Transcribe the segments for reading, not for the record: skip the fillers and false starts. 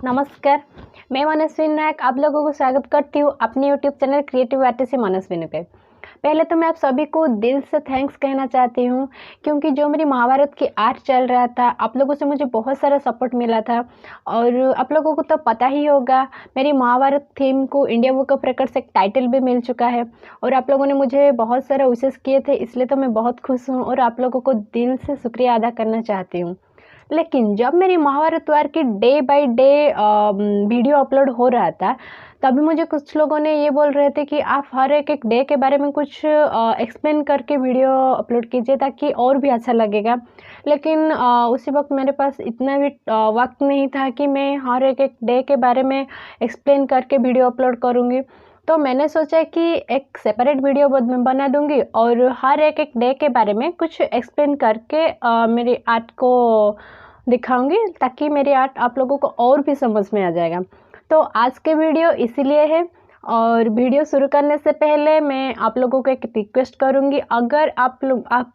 नमस्कार, मैं मनस्विनी नायक आप लोगों को स्वागत करती हूँ अपने YouTube channel creative artist Manaswini पे। पहले तो मैं आप सभी को दिल से थैंक्स कहना चाहती हूँ क्योंकि जो मेरी महाभारत की आर्ट चल रहा था, आप लोगों से मुझे बहुत सारा सपोर्ट मिला था और आप लोगों को तो पता ही होगा मेरी महाभारत थीम को इंडिया बुक ऑफ रिकॉर्ड से एक टाइटल भी मिल चुका है और आप लोगों ने मुझे बहुत सारा विशेष किए थे, इसलिए तो मैं बहुत खुश हूँ और आप लोगों को दिल से शुक्रिया अदा करना चाहती हूँ। लेकिन जब मेरी महाभारत वार की day by day video upload हो रहा था, तभी मुझे कुछ लोगों ने ये बोल रहे थे कि आप हर एक डे के बारे में कुछ एक्सप्लेन करके वीडियो अपलोड कीजिए ताकि और भी अच्छा लगेगा। लेकिन उसी वक्त मेरे पास इतना भी वक्त नहीं था कि मैं हर एक डे के बारे में एक्सप्लेन करके वीडियो अपलोड करूँगी। तो मैंने सोचा कि एक सेपरेट वीडियो बना दूँगी और हर एक डे के बारे में कुछ एक्सप्लेन करके मेरी आर्ट को दिखाऊँगी ताकि मेरी आर्ट आप लोगों को और भी समझ में आ जाएगा। तो आज के वीडियो इसीलिए है और वीडियो शुरू करने से पहले मैं आप लोगों को एक रिक्वेस्ट करूँगी, अगर आप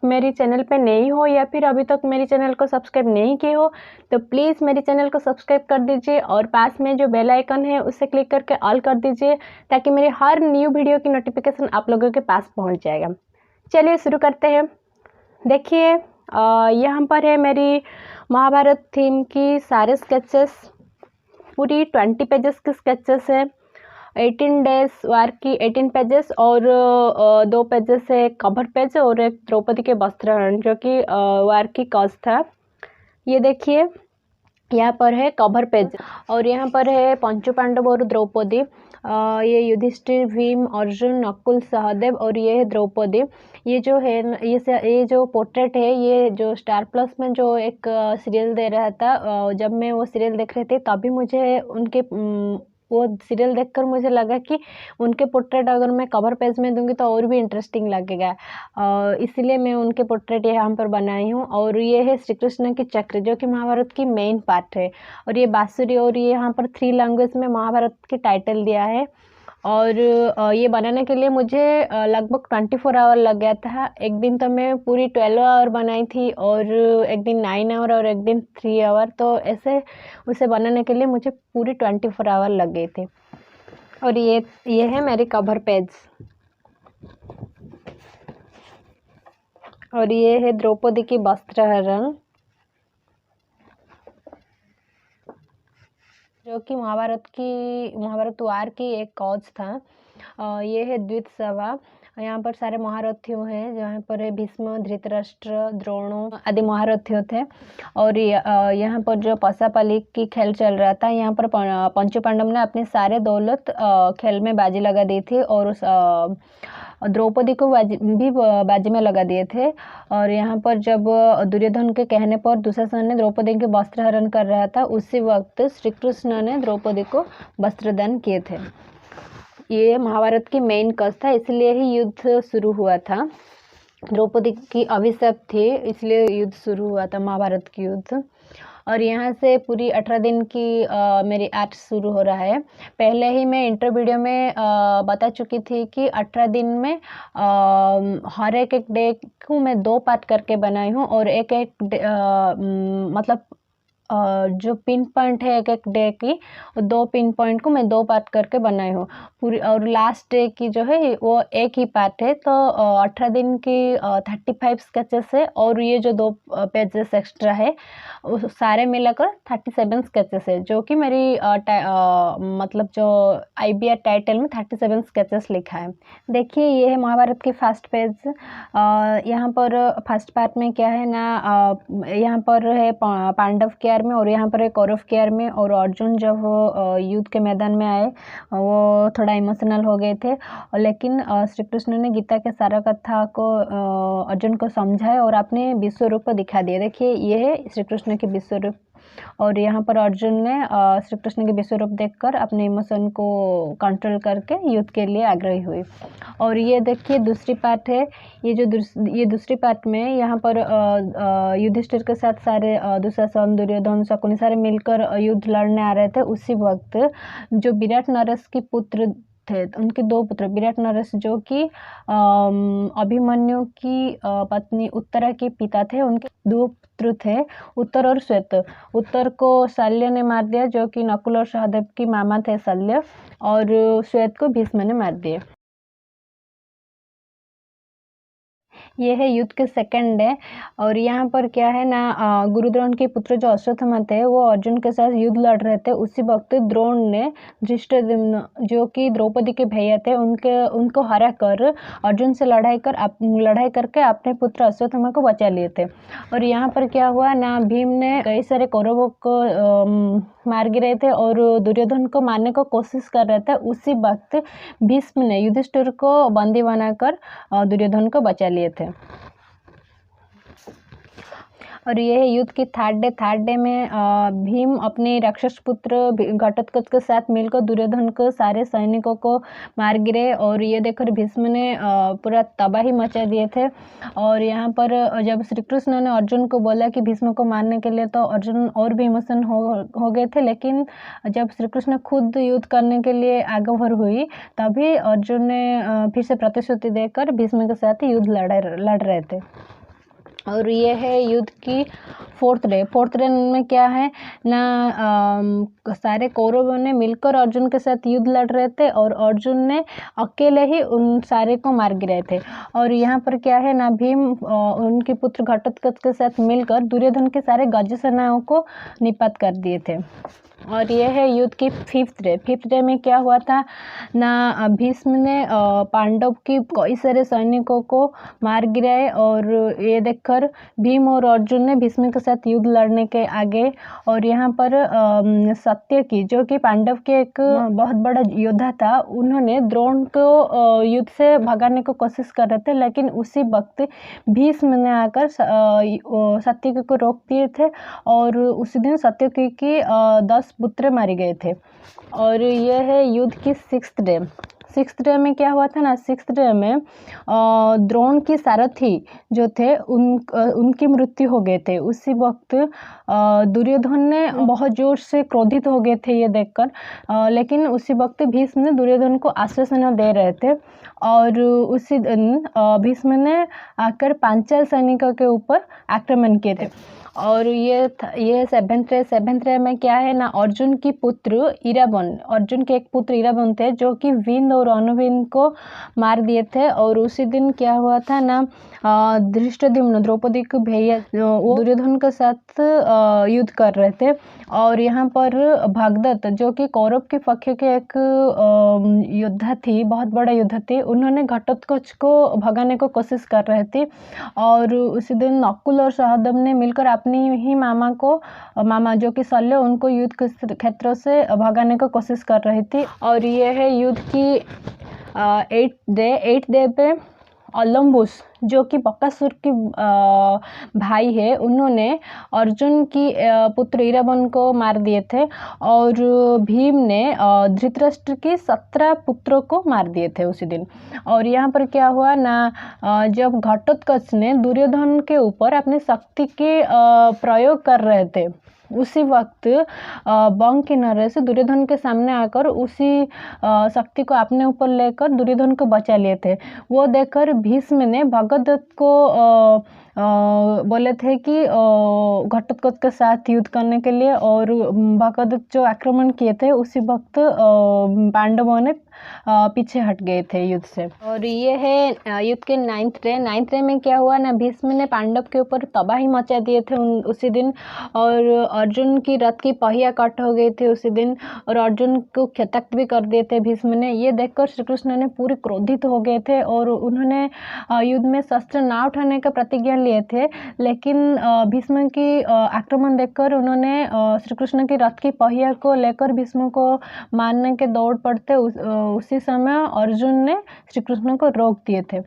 मेरी चैनल पे नई हो या फिर अभी तक मेरी चैनल को सब्सक्राइब नहीं किए हो तो प्लीज़ मेरी चैनल को सब्सक्राइब कर दीजिए और पास में जो बेल आइकन है उसे क्लिक करके ऑल कर दीजिए ताकि मेरी हर न्यू वीडियो की नोटिफिकेशन आप लोगों के पास पहुँच जाएगा। चलिए शुरू करते हैं। देखिए यहाँ पर है मेरी महाभारत थीम की सारे स्केचेस, पूरी 20 पेजेस की स्केचेस है। 18 डेज वार की 18 पेजेस और 2 पेजेस है कवर पेज और एक द्रौपदी के वस्त्रहरण जो कि वार की कॉज था। ये देखिए यहाँ पर है कवर पेज और यहाँ पर है पंचु पांडव और द्रौपदी। ये युधिष्ठिर, भीम, अर्जुन, नकुल, सहदेव और ये है द्रौपदी। ये जो है ये जो पोर्ट्रेट है, ये जो स्टार प्लस में जो एक सीरियल दे रहा था, जब मैं वो सीरियल देख रही थी तभी मुझे उनके वो सीरियल देखकर मुझे लगा कि उनके पोर्ट्रेट अगर मैं कवर पेज में दूंगी तो और भी इंटरेस्टिंग लगेगा, इसलिए मैं उनके पोर्ट्रेट यहाँ पर बनाई हूँ। और ये है श्री कृष्ण की चक्र जो कि महाभारत की मेन पार्ट है और ये बांसुरी और ये यहाँ पर 3 लैंग्वेज में महाभारत की टाइटल दिया है। और ये बनाने के लिए मुझे लगभग 24 आवर लग गया था। एक दिन तो मैं पूरी 12 आवर बनाई थी और एक दिन 9 आवर और एक दिन 3 आवर, तो ऐसे उसे बनाने के लिए मुझे पूरी 24 आवर लग गए थे। और ये है मेरी कवर पेज और ये है द्रौपदी की वस्त्रहरण जो कि महाभारत वार की एक कॉज था। ये है द्वित सभा, यहाँ पर सारे महारथियों हैं, जहाँ पर है भीष्म, धृतराष्ट्र, द्रोणों आदि महारथियों थे। और यहाँ पर जो पसापाली की खेल चल रहा था, यहाँ पर पंचु पांडव ने अपनी सारे दौलत खेल में बाजी लगा दी थी और उस द्रौपदी को बाजी में लगा दिए थे। और यहाँ पर जब दुर्योधन के कहने पर दुशासन ने द्रौपदी के वस्त्र हरण कर रहा था, उसी वक्त श्री कृष्ण ने द्रौपदी को वस्त्रदान किए थे। ये महाभारत की मेन कज था, इसलिए ही युद्ध शुरू हुआ था। द्रौपदी की अभिशाप थी इसलिए युद्ध शुरू हुआ था, महाभारत की युद्ध। और यहाँ से पूरी 18 दिन की मेरी आर्ट शुरू हो रहा है। पहले ही मैं इंटर वीडियो में बता चुकी थी कि 18 दिन में हर एक डे को मैं 2 पार्ट करके बनाई हूँ और एक मतलब जो पिन पॉइंट है एक डे की 2 पिन पॉइंट को मैं 2 पार्ट करके बनाई हूँ पूरी, और लास्ट डे की जो है वो एक ही पार्ट है। तो 18 दिन की 35 स्केचेस है और ये जो 2 पेजेस एक्स्ट्रा है वो सारे मिलाकर 37 स्केचेस है, जो कि मेरी मतलब जो IBR टाइटल में 37 स्केचेस लिखा है। देखिए ये है महाभारत की फर्स्ट पेज। यहाँ पर फर्स्ट पार्ट में क्या है ना, यहाँ पर है पांडव के में और यहाँ पर एक कौरव के आर में, और अर्जुन जब युद्ध के मैदान में आए वो थोड़ा इमोशनल हो गए थे, लेकिन श्री कृष्ण ने गीता के सारा कथा को अर्जुन को समझाया और अपने विश्व रूप को दिखा दिया। देखिए ये है श्री कृष्ण के विश्व रूप और यहाँ पर अर्जुन ने श्री कृष्ण के विश्व रूप देखकर अपने इमोशन को कंट्रोल करके युद्ध के लिए आग्रही हुई। और ये देखिए दूसरी पार्ट है, ये दूसरी पार्ट में यहाँ पर युधिष्ठिर के साथ सारे दुशासन, दुर्योधन, शकुनी सारे मिलकर युद्ध लड़ने आ रहे थे। उसी वक्त जो विराट नरेश की पुत्र थे, उनके 2 पुत्र विराट नरेश जो कि अभिमन्यु की पत्नी उत्तरा के पिता थे। उनके 2 पुत्र थे, उत्तर और श्वेत। उत्तर को शल्य ने मार दिया जो कि नकुल और सहदेव की मामा थे शल्य, और श्वेत को भीष्म ने मार दिया। ये है युद्ध के सेकंड डे, और यहाँ पर क्या है ना, गुरुद्रोण के पुत्र जो अश्वत्थामा थे वो अर्जुन के साथ युद्ध लड़ रहे थे। उसी वक्त द्रोण ने धृष्टद्युम्न जो कि द्रौपदी के भैया थे उनको हरा कर अर्जुन से लड़ाई करके अपने पुत्र अश्वत्थामा को बचा लिए थे। और यहाँ पर क्या हुआ ना, भीम ने कई सारे कौरवों को मार गिराए थे और दुर्योधन को मारने को कोशिश कर रहे थे। उसी वक्त भीष्म ने युधिष्ठिर को बंदी बनाकर दुर्योधन को बचा लिए थे। और ये है युद्ध की थर्ड डे में भीम अपने राक्षस पुत्र घटोत्कच के साथ मिलकर दुर्योधन को सारे सैनिकों को मार गिरे। और ये देखकर भीष्म ने पूरा तबाही मचा दिए थे। और यहाँ पर जब श्री कृष्ण ने अर्जुन को बोला कि भीष्म को मारने के लिए, तो अर्जुन और भी इमोशन हो गए थे। लेकिन जब श्री कृष्ण खुद युद्ध करने के लिए आगभर हुई, तभी अर्जुन ने फिर से प्रतिश्रुति देकर भीष्म के साथ युद्ध लड़ रहे थे। और ये है युद्ध की फोर्थ डे में क्या है ना, सारे कौरवों ने मिलकर अर्जुन के साथ युद्ध लड़ रहे थे और अर्जुन ने अकेले ही उन सारे को मार गिराए थे। और यहाँ पर क्या है ना, भीम उनके पुत्र घटोत्कच के साथ मिलकर दुर्योधन के सारे गज सेनाओं को निपात कर दिए थे। और यह है युद्ध की फिफ्थ डे में क्या हुआ था ना, भीष्म ने पांडव की कई सारे सैनिकों को मार गिराए। और ये देखकर भीम और अर्जुन ने भीष्म के साथ युद्ध लड़ने के आगे। और यहाँ पर सत्यकी जो कि पांडव के एक बहुत बड़ा योद्धा था, उन्होंने द्रोण को युद्ध से भगाने को कोशिश कर रहे थे। लेकिन उसी वक्त भीष्म ने आकर सत्यकी को रोक दिए थे और उसी दिन सत्यकी की 10 पुत्र मारे गए थे। और यह है युद्ध की सिक्स्थ डे में क्या हुआ था ना, सिक्स्थ डे में द्रोण की सारथी जो थे उनकी मृत्यु हो गए थे। उसी वक्त दुर्योधन ने बहुत जोर से क्रोधित हो गए थे ये देखकर। लेकिन उसी वक्त भीष्म ने दुर्योधन को आश्वासन दे रहे थे। और उसी दिन भीष्म ने आकर पांचाल सैनिकों के ऊपर आक्रमण किए थे। और ये सेवेंथ डे में क्या है ना, अर्जुन के एक पुत्र इरावन थे जो कि विंद और अनुविंद को मार दिए थे। और उसी दिन क्या हुआ था ना, धृष्टद्युम्न द्रौपदी के भैया वो दुर्योधन के साथ युद्ध कर रहे थे। और यहाँ पर भगदत्त जो कि कौरव के पक्ष के एक योद्धा थी, बहुत बड़ा योद्धा थी, उन्होंने घटोत्कच को भगाने को कोशिश कर रहे थे। और उसी दिन नकुल और सहदेव ने मिलकर अपनी ही मामा जो कि शल्य, उनको युद्ध के क्षेत्र से भगाने को कोशिश कर रही थी। और ये है युद्ध की 8th डे पे अलम्बुस जो कि बकासुर की भाई है, उन्होंने अर्जुन की पुत्र इरावन को मार दिए थे। और भीम ने धृतराष्ट्र की 17 पुत्रों को मार दिए थे उसी दिन। और यहाँ पर क्या हुआ ना, जब घटोत्कच ने दुर्योधन के ऊपर अपनी शक्ति के प्रयोग कर रहे थे, उसी वक्त बंग किनारे से दुर्योधन के सामने आकर उसी शक्ति को अपने ऊपर लेकर दुर्योधन को बचा लिए थे। वो देखकर भीष्म ने भगदत्त को बोले थे कि घटोत्कच के साथ युद्ध करने के लिए। और भगदत्त जो आक्रमण किए थे, उसी वक्त पांडवों ने पीछे हट गए थे युद्ध से। और ये है युद्ध के 9th डे में क्या हुआ ना, भीष्म ने पांडव के ऊपर तबाही मचा दिए थे उसी दिन। और अर्जुन की रथ की पहिया कट हो गई थी उसी दिन, और अर्जुन को क्षतक्त भी कर दिए थे भीष्म ने। ये देखकर श्री कृष्ण ने पूरे क्रोधित हो गए थे और उन्होंने युद्ध में शस्त्र ना उठाने का प्रतिज्ञा लिए थे। लेकिन भीष्म की आक्रमण देखकर उन्होंने श्री कृष्ण की रथ की पहिया को लेकर भीष्म को मारने के दौड़ पड़ते। उसी समय अर्जुन ने श्री कृष्ण को रोक दिए थे।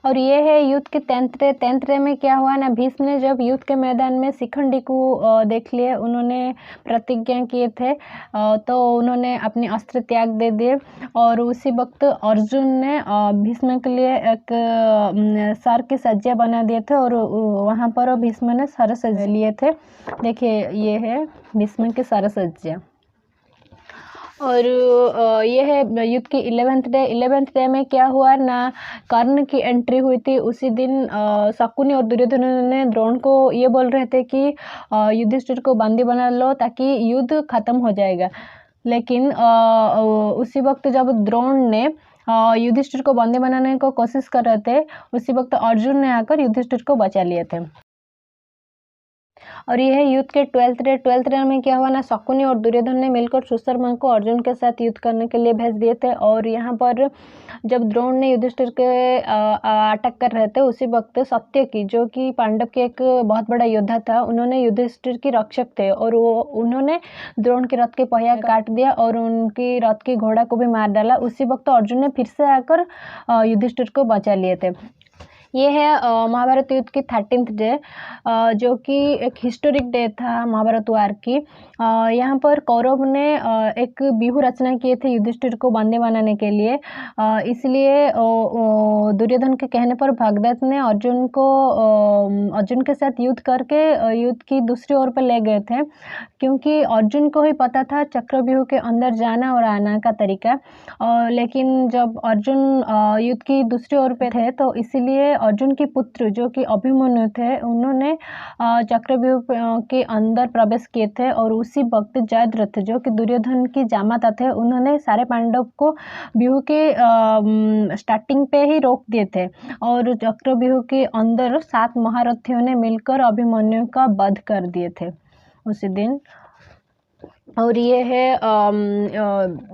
और ये है युद्ध के 10th डे में क्या हुआ ना, भीष्म ने जब युद्ध के मैदान में शिखंडी को देख लिया, उन्होंने प्रतिज्ञा किए थे, तो उन्होंने अपने अस्त्र त्याग दे दिए। और उसी वक्त अर्जुन ने भीष्म के लिए एक सर की सज्जा बना दिए थे और वहाँ पर भीष्म ने सर सजा लिए थे। देखिए ये है भीष्म की सर सज्जा। और ये है युद्ध की 11th डे में क्या हुआ ना, कर्ण की एंट्री हुई थी उसी दिन। शकुनी और दुर्योधन ने द्रोण को ये बोल रहे थे कि युधिष्ठिर को बंदी बना लो ताकि युद्ध खत्म हो जाएगा। लेकिन उसी वक्त जब द्रोण ने युधिष्ठिर को बंदी बनाने को कोशिश कर रहे थे, उसी वक्त अर्जुन ने आकर युधिष्ठिर को बचा लिए थे। और यह है युद्ध के 12th डे में क्या हुआ ना, शकुनी और दुर्योधन ने मिलकर सुशर्मा को अर्जुन के साथ युद्ध करने के लिए भेज दिए थे। और यहाँ पर जब द्रोण ने युधिष्ठिर के अटैक कर रहे थे, उसी वक्त सत्यकी जो कि पांडव के एक बहुत बड़ा योद्धा था, उन्होंने युधिष्ठिर की रक्षक थे और उन्होंने द्रोण के रथ के पहिया काट दिया और उनकी रथ की घोड़ा को भी मार डाला। उसी वक्त अर्जुन ने फिर से आकर युधिष्ठिर को बचा लिए थे। ये है महाभारत युद्ध की 13th डे, जो कि एक हिस्टोरिक डे था महाभारत वार की। यहाँ पर कौरव ने एक व्यूह रचना किए थे युधिष्ठिर को बंदी बनाने के लिए। इसलिए दुर्योधन के कहने पर भगदत्त ने अर्जुन के साथ युद्ध करके युद्ध की दूसरी ओर पर ले गए थे, क्योंकि अर्जुन को ही पता था चक्रव्यूह के अंदर जाना और आना का तरीका। लेकिन जब अर्जुन युद्ध की दूसरी ओर पे थे, तो इसीलिए अर्जुन के पुत्र जो कि अभिमन्यु थे, उन्होंने चक्रव्यूह के अंदर प्रवेश किए थे। और उसी वक्त जयद्रथ जो कि दुर्योधन की जामाता थे, उन्होंने सारे पांडव को व्यूह के स्टार्टिंग पे ही रोक दिए थे। और चक्रव्यूह के अंदर 7 महारथियों ने मिलकर अभिमन्यु का वध कर दिए थे उसी दिन। और ये है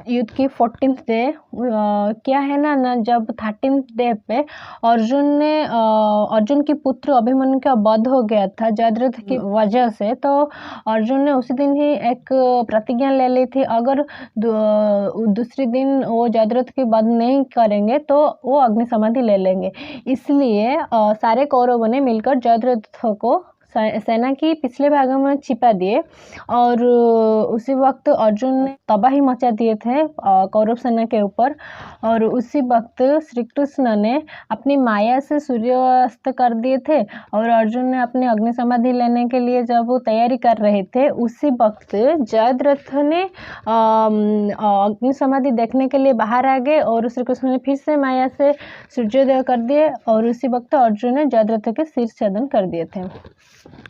युद्ध की 14th डे। क्या है ना जब 13th डे पे अर्जुन की पुत्र अभिमन्यु का वध हो गया था जयद्रथ की वजह से, तो अर्जुन ने उसी दिन ही एक प्रतिज्ञा ले ली थी, अगर दूसरे दिन वो जयद्रथ की वध नहीं करेंगे तो वो अग्नि समाधि ले लेंगे। इसलिए सारे कौरवों ने मिलकर जयद्रथ को सेना की पिछले भागों में छिपा दिए। और उसी वक्त अर्जुन ने तबाही मचा दिए थे कौरव सेना के ऊपर। और उसी वक्त श्री कृष्ण ने अपनी माया से सूर्यास्त कर दिए थे। और अर्जुन ने अपनी अग्नि समाधि लेने के लिए जब वो तैयारी कर रहे थे, उसी वक्त जयद्रथ ने अग्नि समाधि देखने के लिए बाहर आ गए और श्री कृष्ण ने फिर से माया से सूर्योदय कर दिए। और उसी वक्त अर्जुन ने जयद्रथ के सिर छेदन कर दिए थे।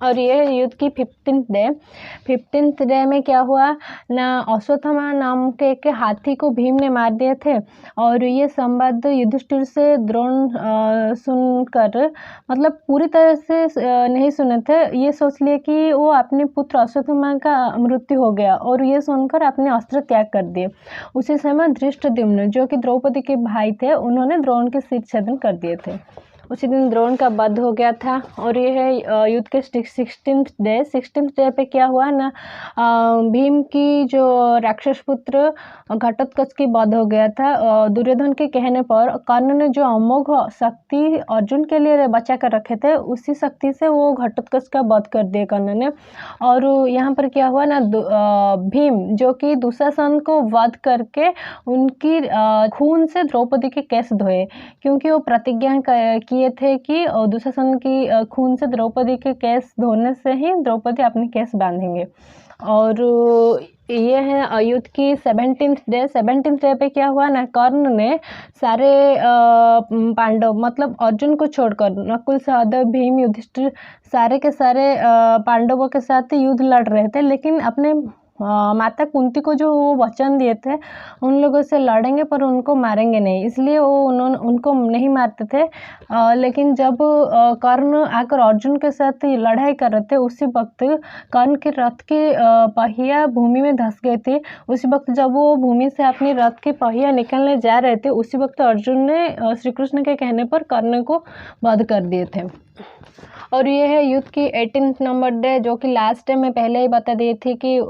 और ये युद्ध की 15th डे में क्या हुआ ना, अश्वत्थामा नाम के एक हाथी को भीम ने मार दिए थे। और ये संवाद युधिष्ठिर से द्रोण सुनकर, मतलब पूरी तरह से नहीं सुने थे, ये सोच लिए कि वो अपने पुत्र अश्वत्थामा का मृत्यु हो गया और ये सुनकर अपने अस्त्र त्याग कर दिए। उसी समय धृष्टद्युम्न जो कि द्रौपदी के भाई थे, उन्होंने द्रोण के सिर छेदन कर दिए थे। उसी दिन द्रोण का वध हो गया था। और ये है युद्ध के 16th डे पे क्या हुआ ना, भीम की जो राक्षस पुत्र घटोत्कच की वध हो गया था। दुर्योधन के कहने पर कर्ण ने जो अमोघ शक्ति अर्जुन के लिए बचा कर रखे थे, उसी शक्ति से वो घटोत्कच का वध कर दिया कर्ण ने। और यहाँ पर क्या हुआ ना, भीम जो कि दुशासन को वध करके उनकी खून से द्रौपदी के केस धोए, क्योंकि वो प्रतिज्ञा किए थे कि दुशासन की खून से द्रौपदी के केस धोने से ही द्रौपदी अपने केस बांधेंगे। और ये है युद्ध की 17th डे पे क्या हुआ ना, कर्ण ने सारे पांडव, मतलब अर्जुन को छोड़कर नकुल सहदेव भीम युधिष्ठिर सारे के सारे पांडवों के साथ युद्ध लड़ रहे थे, लेकिन अपने माता कुंती को जो वो वचन दिए थे उन लोगों से लड़ेंगे पर उनको मारेंगे नहीं, इसलिए वो उनको नहीं मारते थे। लेकिन जब कर्ण आकर अर्जुन के साथ लड़ाई कर रहे थे, उसी वक्त कर्ण के रथ के पहिया भूमि में धंस गए थे। उसी वक्त जब वो भूमि से अपनी रथ के पहिया निकलने जा रहे थे, उसी वक्त अर्जुन ने श्री कृष्ण के कहने पर कर्ण को वध कर दिए थे। और ये है युद्ध की 18th नंबर डे, जो कि लास्ट डे में पहले ही बता दी थी कि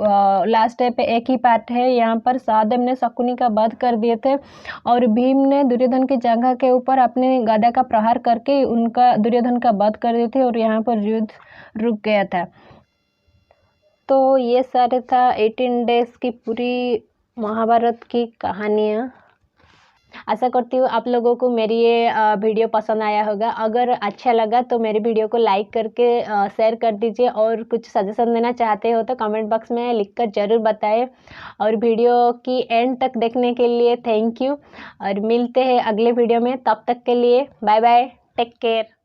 लास्ट डे पे एक ही पार्ट है। यहाँ पर सहदेव ने शकुनी का वध कर दिए थे और भीम ने दुर्योधन की जगह के ऊपर अपने गदा का प्रहार करके दुर्योधन का वध कर दिए थे और यहाँ पर युद्ध रुक गया था। तो ये सारे था 18 डेज की पूरी महाभारत की कहानियाँ। आशा करती हूँ आप लोगों को मेरी ये वीडियो पसंद आया होगा। अगर अच्छा लगा तो मेरी वीडियो को लाइक करके शेयर कर दीजिए, और कुछ सजेशन देना चाहते हो तो कमेंट बॉक्स में लिखकर ज़रूर बताएं। और वीडियो की एंड तक देखने के लिए थैंक यू, और मिलते हैं अगले वीडियो में। तब तक के लिए बाय बाय, टेक केयर।